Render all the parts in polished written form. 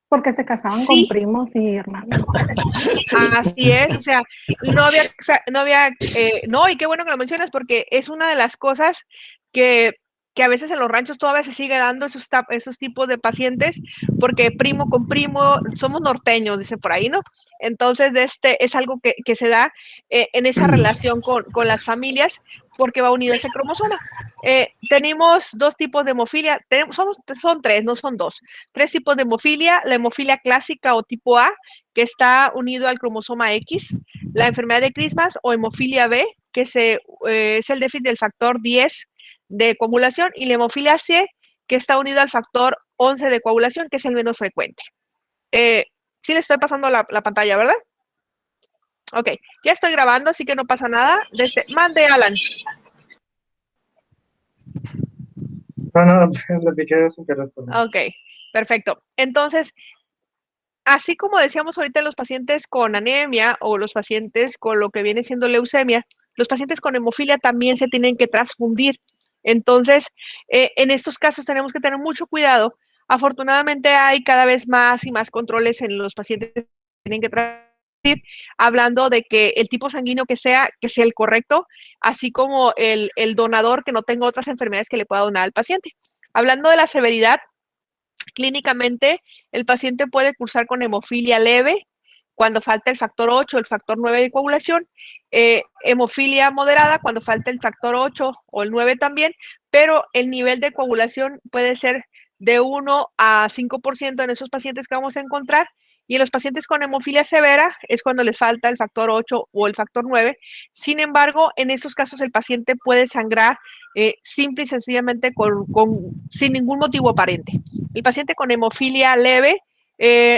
Porque se casaban con Sí, primos y hermanos. así es, o sea, no, y qué bueno que lo mencionas porque es una de las cosas que, que a veces en los ranchos todavía se sigue dando esos tipos de pacientes, porque primo con primo, somos norteños, dicen por ahí, ¿no? Entonces, es algo que se da en esa relación con las familias, porque va unido ese cromosoma. Tenemos dos tipos de hemofilia, son tres, no son dos. Tres tipos de hemofilia, la hemofilia clásica o tipo A, que está unido al cromosoma X, la enfermedad de Christmas o hemofilia B, que es el déficit del factor 10 de coagulación, y la hemofilia C, que está unido al factor 11 de coagulación, que es el menos frecuente. Sí le estoy pasando la pantalla, ¿verdad? Ok, ya estoy grabando, así que no pasa nada. Mande, Alan. No, le piqué sin querer. Ok, perfecto. Entonces, así como decíamos ahorita los pacientes con anemia o los pacientes con lo que viene siendo leucemia, los pacientes con hemofilia también se tienen que transfundir. Entonces, en estos casos tenemos que tener mucho cuidado. Afortunadamente hay cada vez más y más controles en los pacientes que tienen que transfundir, hablando de que el tipo sanguíneo que sea el correcto, así como el donador que no tenga otras enfermedades que le pueda donar al paciente. Hablando de la severidad, clínicamente, el paciente puede cursar con hemofilia leve cuando falta el factor 8 o el factor 9 de coagulación, hemofilia moderada cuando falta el factor 8 o el 9 también, pero el nivel de coagulación puede ser de 1 a 5% en esos pacientes que vamos a encontrar, y en los pacientes con hemofilia severa es cuando les falta el factor 8 o el factor 9. Sin embargo, en estos casos el paciente puede sangrar simple y sencillamente sin ningún motivo aparente. El paciente con hemofilia leve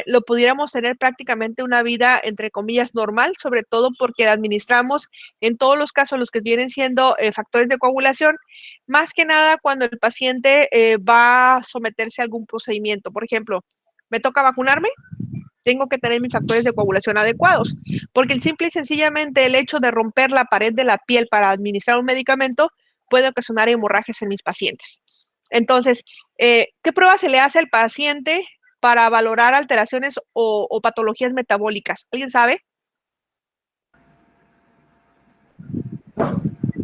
lo pudiéramos tener prácticamente una vida, entre comillas, normal, sobre todo porque administramos en todos los casos los que vienen siendo factores de coagulación, más que nada cuando el paciente va a someterse a algún procedimiento. Por ejemplo, me toca vacunarme, tengo que tener mis factores de coagulación adecuados, porque el simple y sencillamente el hecho de romper la pared de la piel para administrar un medicamento puede ocasionar hemorragias en mis pacientes. Entonces, ¿qué prueba se le hace al paciente para valorar alteraciones o patologías metabólicas? ¿Alguien sabe?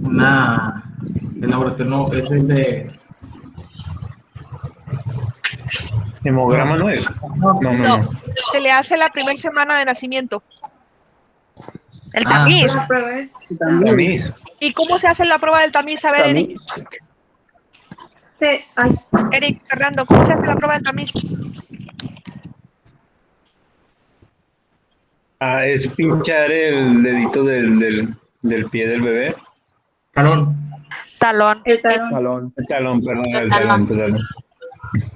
El laboratorio no, es el de... ¿Hemograma no es? No. Se le hace la primera semana de nacimiento. El tamiz. Tamiz. ¿Y cómo se hace la prueba del tamiz? A ver, Eric. Sí, ay. Eric, Fernando, ¿cómo se hace la prueba del tamiz? Es pinchar el dedito del pie del bebé. Talón. Talón. El talón. Talón. El talón, perdón. El talón.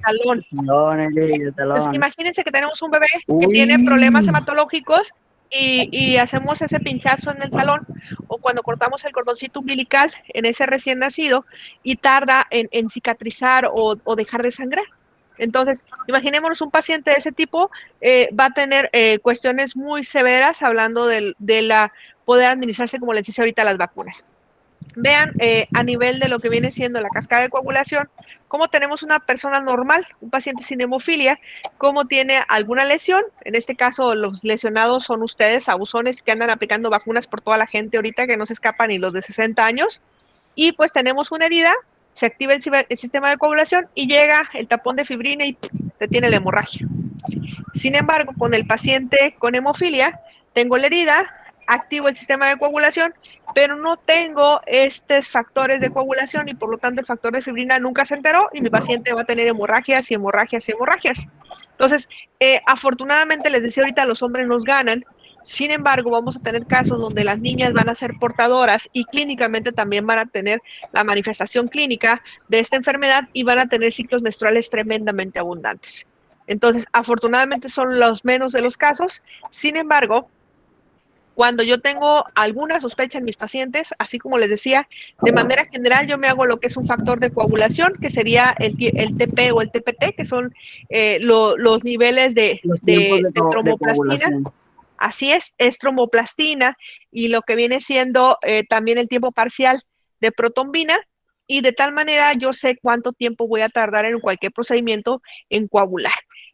Talón. Pues Talón. imagínense que tenemos un bebé que tiene problemas hematológicos y hacemos ese pinchazo en el talón, o cuando cortamos el cordoncito umbilical en ese recién nacido y tarda en cicatrizar o dejar de sangrar. Entonces, imaginémonos un paciente de ese tipo, va a tener cuestiones muy severas, hablando de la poder administrarse, como les dice ahorita, las vacunas. Vean a nivel de lo que viene siendo la cascada de coagulación, cómo tenemos una persona normal, un paciente sin hemofilia, cómo tiene alguna lesión. En este caso, los lesionados son ustedes, abusones que andan aplicando vacunas por toda la gente ahorita, que no se escapan ni los de 60 años. Y pues tenemos una herida, se activa el sistema de coagulación y llega el tapón de fibrina y detiene la hemorragia. Sin embargo, con el paciente con hemofilia, tengo la herida, activo el sistema de coagulación, pero no tengo estos factores de coagulación y por lo tanto el factor de fibrina nunca se enteró y mi paciente va a tener hemorragias y hemorragias y hemorragias. Entonces, afortunadamente, les decía ahorita, los hombres nos ganan. Sin embargo, vamos a tener casos donde las niñas van a ser portadoras y clínicamente también van a tener la manifestación clínica de esta enfermedad y van a tener ciclos menstruales tremendamente abundantes. Entonces, afortunadamente son los menos de los casos. Sin embargo, cuando yo tengo alguna sospecha en mis pacientes, así como les decía, de manera general yo me hago lo que es un factor de coagulación, que sería el TP o el TPT, que son los niveles de tromboplastina. Así es tromboplastina y lo que viene siendo también el tiempo parcial de protombina, y de tal manera yo sé cuánto tiempo voy a tardar en cualquier procedimiento en coagular.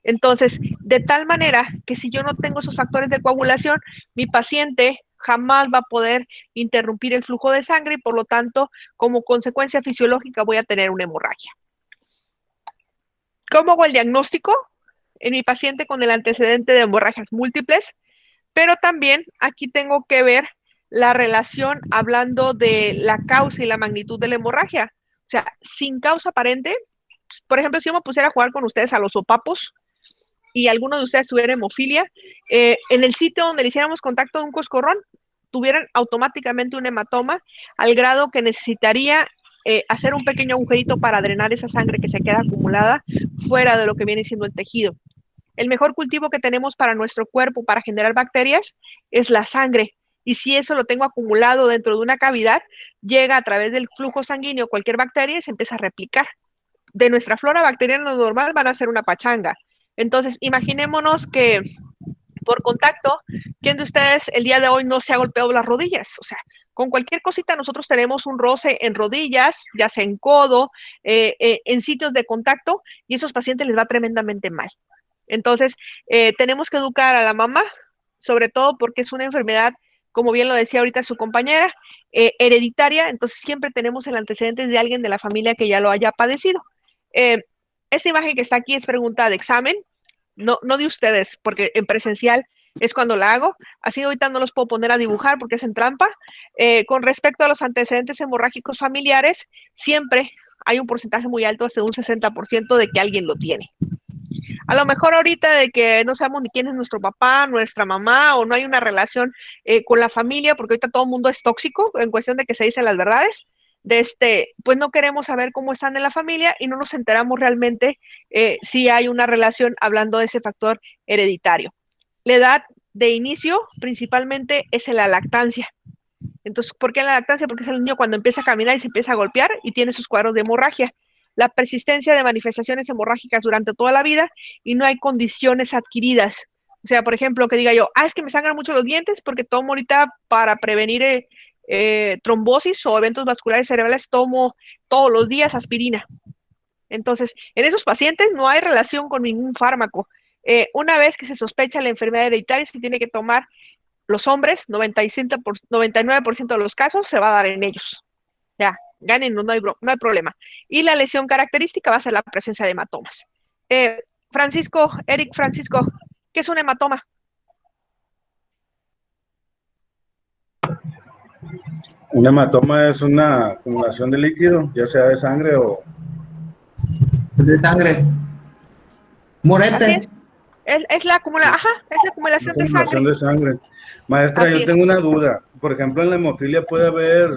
Entonces, de tal manera que si yo no tengo esos factores de coagulación, mi paciente jamás va a poder interrumpir el flujo de sangre y por lo tanto, como consecuencia fisiológica, voy a tener una hemorragia. ¿Cómo hago el diagnóstico? En mi paciente con el antecedente de hemorragias múltiples, pero también aquí tengo que ver la relación hablando de la causa y la magnitud de la hemorragia. O sea, sin causa aparente, por ejemplo, si yo me pusiera a jugar con ustedes a los sopapos y alguno de ustedes tuviera hemofilia, en el sitio donde le hiciéramos contacto de un coscorrón, tuvieran automáticamente un hematoma al grado que necesitaría hacer un pequeño agujerito para drenar esa sangre que se queda acumulada fuera de lo que viene siendo el tejido. El mejor cultivo que tenemos para nuestro cuerpo para generar bacterias es la sangre. Y si eso lo tengo acumulado dentro de una cavidad, llega a través del flujo sanguíneo cualquier bacteria y se empieza a replicar. De nuestra flora bacteriana normal van a ser una pachanga. Entonces, imaginémonos que por contacto, ¿quién de ustedes el día de hoy no se ha golpeado las rodillas? O sea, con cualquier cosita nosotros tenemos un roce en rodillas, ya sea en codo, en sitios de contacto, y a esos pacientes les va tremendamente mal. Entonces, tenemos que educar a la mamá, sobre todo porque es una enfermedad, como bien lo decía ahorita su compañera, hereditaria, entonces siempre tenemos el antecedente de alguien de la familia que ya lo haya padecido. Esta imagen que está aquí es pregunta de examen, no de ustedes, porque en presencial es cuando la hago, así ahorita no los puedo poner a dibujar porque es en trampa. Con respecto a los antecedentes hemorrágicos familiares, siempre hay un porcentaje muy alto, hasta un 60% de que alguien lo tiene. A lo mejor ahorita de que no sabemos ni quién es nuestro papá, nuestra mamá, o no hay una relación con la familia, porque ahorita todo el mundo es tóxico en cuestión de que se dicen las verdades, pues no queremos saber cómo están en la familia y no nos enteramos realmente si hay una relación hablando de ese factor hereditario. La edad de inicio principalmente es en la lactancia. Entonces, ¿por qué en la lactancia? Porque es el niño cuando empieza a caminar y se empieza a golpear y tiene sus cuadros de hemorragia. La persistencia de manifestaciones hemorrágicas durante toda la vida y no hay condiciones adquiridas. O sea, por ejemplo, que diga yo, es que me sangran mucho los dientes porque tomo ahorita para prevenir trombosis o eventos vasculares cerebrales, tomo todos los días aspirina. Entonces, en esos pacientes no hay relación con ningún fármaco. Una vez que se sospecha la enfermedad hereditaria, se tiene que tomar los hombres, 99% de los casos se va a dar en ellos. Ya, ganen, no hay problema. Y la lesión característica va a ser la presencia de hematomas. Francisco, ¿qué es un hematoma? Un hematoma es una acumulación de líquido, ya sea de sangre o... De sangre. Morete. Es la acumulación de sangre. Maestra, Así yo es. tengo una duda. Por ejemplo, en la hemofilia puede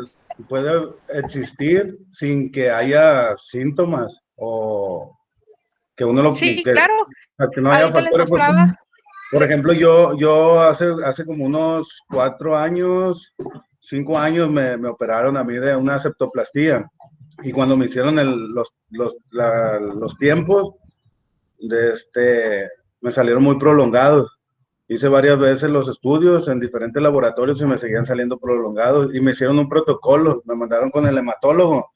existir sin que haya síntomas o que uno lo... Sí, que, claro. que no haya Ahorita les factores. mostraba. Por ejemplo, yo hace como unos 4 años, 5 años me operaron a mí de una septoplastía y cuando me hicieron los tiempos, me salieron muy prolongados. Hice varias veces los estudios en diferentes laboratorios y me seguían saliendo prolongados y me hicieron un protocolo, me mandaron con el hematólogo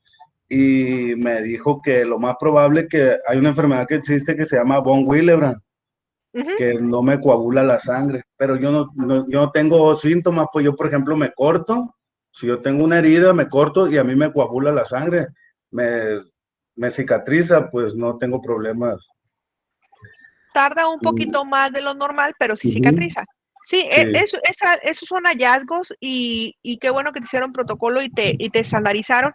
y me dijo que lo más probable que hay una enfermedad que existe que se llama von Willebrand, que no me coagula la sangre, pero yo no tengo síntomas, pues yo por ejemplo me corto, si yo tengo una herida me corto y a mí me coagula la sangre, me cicatriza, pues no tengo problemas. Tarda un poquito más de lo normal, pero sí cicatriza. Sí, esos son hallazgos y qué bueno que te hicieron protocolo y te estandarizaron,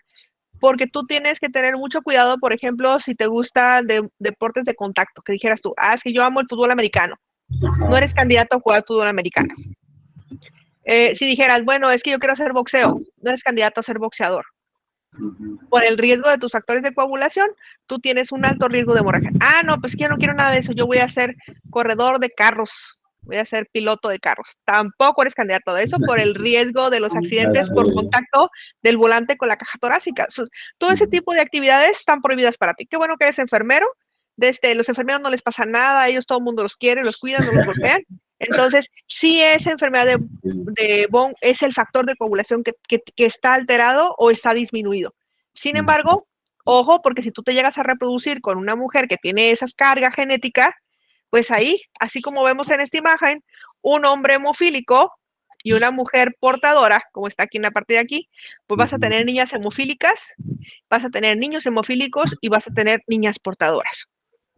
porque tú tienes que tener mucho cuidado, por ejemplo, si te gusta deportes de contacto, que dijeras tú, es que yo amo el fútbol americano, no eres candidato a jugar fútbol americano. Si dijeras, bueno, es que yo quiero hacer boxeo, no eres candidato a ser boxeador. Por el riesgo de tus factores de coagulación, tú tienes un alto riesgo de hemorragia. No, pues que yo no quiero nada de eso, yo voy a ser corredor de carros, voy a ser piloto de carros. Tampoco eres candidato de eso por el riesgo de los accidentes por contacto del volante con la caja torácica. Todo ese tipo de actividades están prohibidas para ti. Qué bueno que eres enfermero. Los enfermeros no les pasa nada, ellos todo el mundo los quiere, los cuidan, no los golpean. Entonces, sí, esa enfermedad de Von es el factor de coagulación que está alterado o está disminuido. Sin embargo, ojo, porque si tú te llegas a reproducir con una mujer que tiene esa carga genética, Pues ahí, así como vemos en esta imagen, un hombre hemofílico y una mujer portadora, como está aquí en la parte de aquí, pues vas a tener niñas hemofílicas, vas a tener niños hemofílicos y vas a tener niñas portadoras.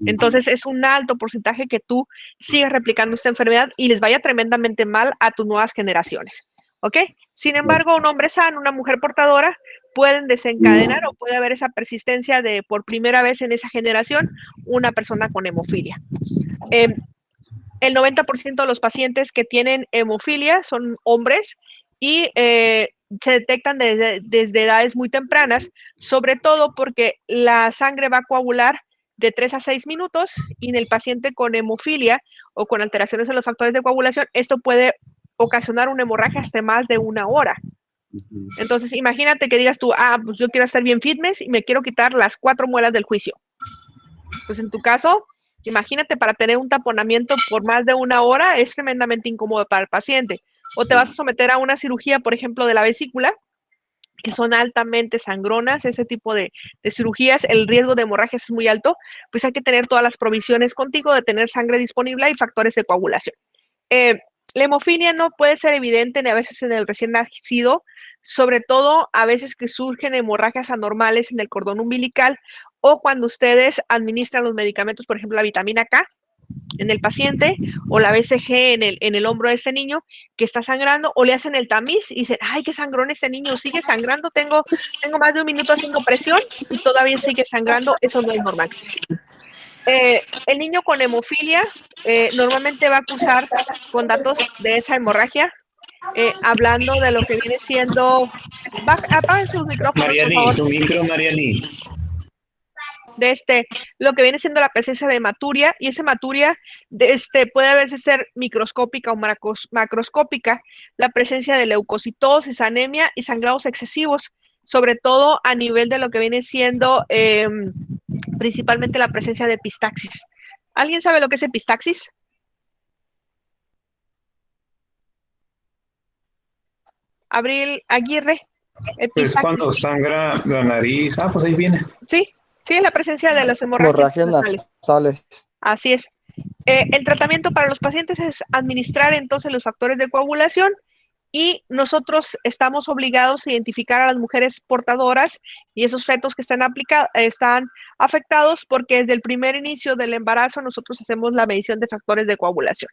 Entonces es un alto porcentaje que tú sigas replicando esta enfermedad y les vaya tremendamente mal a tus nuevas generaciones. ¿Ok? Sin embargo, un hombre sano, una mujer portadora, pueden desencadenar o puede haber esa persistencia de por primera vez en esa generación una persona con hemofilia. El 90% de los pacientes que tienen hemofilia son hombres y se detectan desde edades muy tempranas, sobre todo porque la sangre va a coagular de 3 a 6 minutos y en el paciente con hemofilia o con alteraciones en los factores de coagulación, esto puede ocasionar una hemorragia hasta más de 1 hora. Entonces, imagínate que digas tú, pues yo quiero hacer bien fitness y me quiero quitar las 4 muelas del juicio. Pues en tu caso, imagínate, para tener un taponamiento por más de 1 hora es tremendamente incómodo para el paciente. O te vas a someter a una cirugía, por ejemplo, de la vesícula, que son altamente sangronas, ese tipo de cirugías, el riesgo de hemorragias es muy alto, pues hay que tener todas las provisiones contigo de tener sangre disponible y factores de coagulación. La hemofilia no puede ser evidente a veces en el recién nacido, sobre todo a veces que surgen hemorragias anormales en el cordón umbilical o cuando ustedes administran los medicamentos, por ejemplo, la vitamina K en el paciente o la BCG en el hombro de este niño que está sangrando o le hacen el tamiz y dicen, ay, qué sangrón este niño, sigue sangrando, tengo más de 1 minuto haciendo presión y todavía sigue sangrando, eso no es normal. El niño con hemofilia normalmente va a cursar con datos de esa hemorragia, hablando de lo que viene siendo... Apaguen sus micrófonos, Mariani, por favor. su micro, Mariani. De lo que viene siendo la presencia de hematuria, y esa hematuria puede haberse ser microscópica o macroscópica, la presencia de leucocitosis, anemia y sangrados excesivos, sobre todo a nivel de lo que viene siendo principalmente la presencia de epistaxis. ¿Alguien sabe lo que es epistaxis? Abril Aguirre. Es cuando sangra la nariz. Pues ahí viene. Sí, es la presencia de las hemorragias nasales. Así es. El tratamiento para los pacientes es administrar entonces los factores de coagulación y nosotros estamos obligados a identificar a las mujeres portadoras y esos fetos que están afectados porque desde el primer inicio del embarazo nosotros hacemos la medición de factores de coagulación.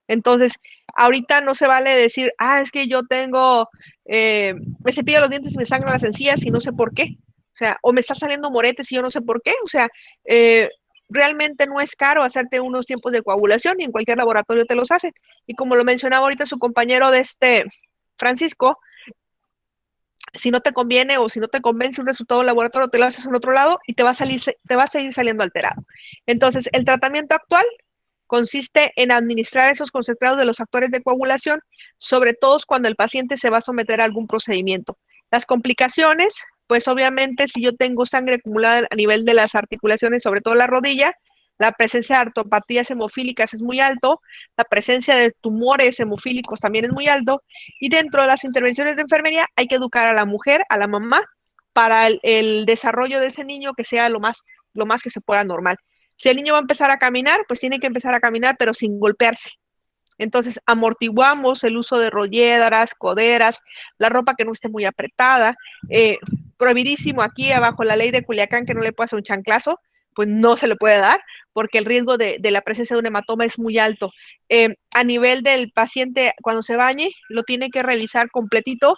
Entonces, ahorita no se vale decir, es que yo tengo, me cepillo los dientes y me sangran las encías y no sé por qué. O sea, o me está saliendo moretes y yo no sé por qué. O sea, realmente no es caro hacerte unos tiempos de coagulación y en cualquier laboratorio te los hacen. Y como lo mencionaba ahorita su compañero de Francisco, si no te conviene o si no te convence un resultado del laboratorio, te lo haces en otro lado y te va a seguir saliendo alterado. Entonces, el tratamiento actual consiste en administrar esos concentrados de los factores de coagulación, sobre todo cuando el paciente se va a someter a algún procedimiento. Las complicaciones, pues obviamente si yo tengo sangre acumulada a nivel de las articulaciones, sobre todo la rodilla, la presencia de artropatías hemofílicas es muy alto, la presencia de tumores hemofílicos también es muy alto, y dentro de las intervenciones de enfermería hay que educar a la mujer, a la mamá, para el desarrollo de ese niño que sea lo más que se pueda normal. Si el niño va a empezar a caminar, pues tiene que empezar a caminar, pero sin golpearse. Entonces, amortiguamos el uso de rolleras, coderas, la ropa que no esté muy apretada. Prohibidísimo aquí, abajo la ley de Culiacán, que no le puede hacer un chanclazo, pues no se le puede dar, porque el riesgo de la presencia de un hematoma es muy alto. A nivel del paciente, cuando se bañe, lo tiene que revisar completito.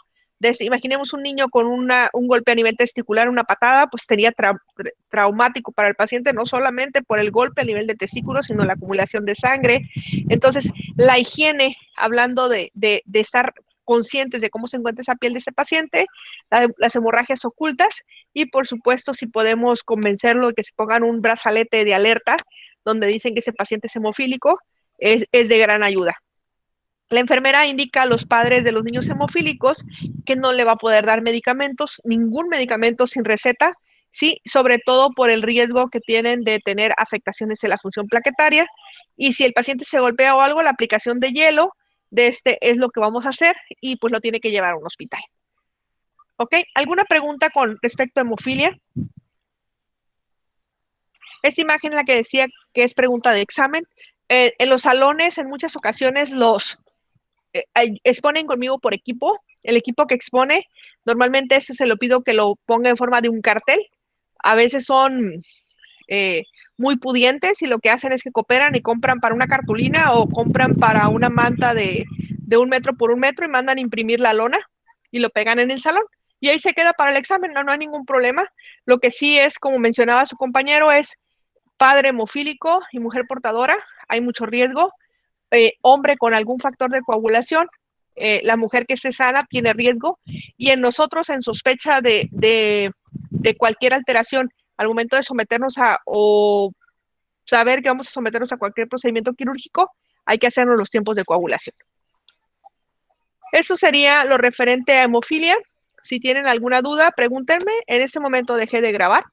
Imaginemos un niño con un golpe a nivel testicular, una patada, pues sería traumático para el paciente, no solamente por el golpe a nivel de testículos, sino la acumulación de sangre. Entonces, la higiene, hablando de estar conscientes de cómo se encuentra esa piel de ese paciente, las hemorragias ocultas y, por supuesto, si podemos convencerlo de que se pongan un brazalete de alerta donde dicen que ese paciente es hemofílico, es de gran ayuda. La enfermera indica a los padres de los niños hemofílicos que no le va a poder dar medicamentos, ningún medicamento sin receta, sí, sobre todo por el riesgo que tienen de tener afectaciones en la función plaquetaria. Y si el paciente se golpea o algo, la aplicación de hielo es lo que vamos a hacer y pues lo tiene que llevar a un hospital. ¿Ok? ¿Alguna pregunta con respecto a hemofilia? Esta imagen es la que decía que es pregunta de examen. en los salones en muchas ocasiones los exponen conmigo por equipo. El equipo que expone, normalmente ese se lo pido que lo ponga en forma de un cartel. A veces son muy pudientes y lo que hacen es que cooperan y compran para una cartulina o compran para una manta de 1 metro por 1 metro y mandan imprimir la lona y lo pegan en el salón. Y ahí se queda para el examen, no hay ningún problema. Lo que sí es, como mencionaba su compañero, es padre hemofílico y mujer portadora, hay mucho riesgo. Hombre con algún factor de coagulación, la mujer que esté sana tiene riesgo. Y en nosotros, en sospecha de cualquier alteración al momento de someternos o saber que vamos a someternos a cualquier procedimiento quirúrgico, hay que hacernos los tiempos de coagulación. Eso sería lo referente a hemofilia. Si tienen alguna duda, pregúntenme. En este momento dejé de grabar.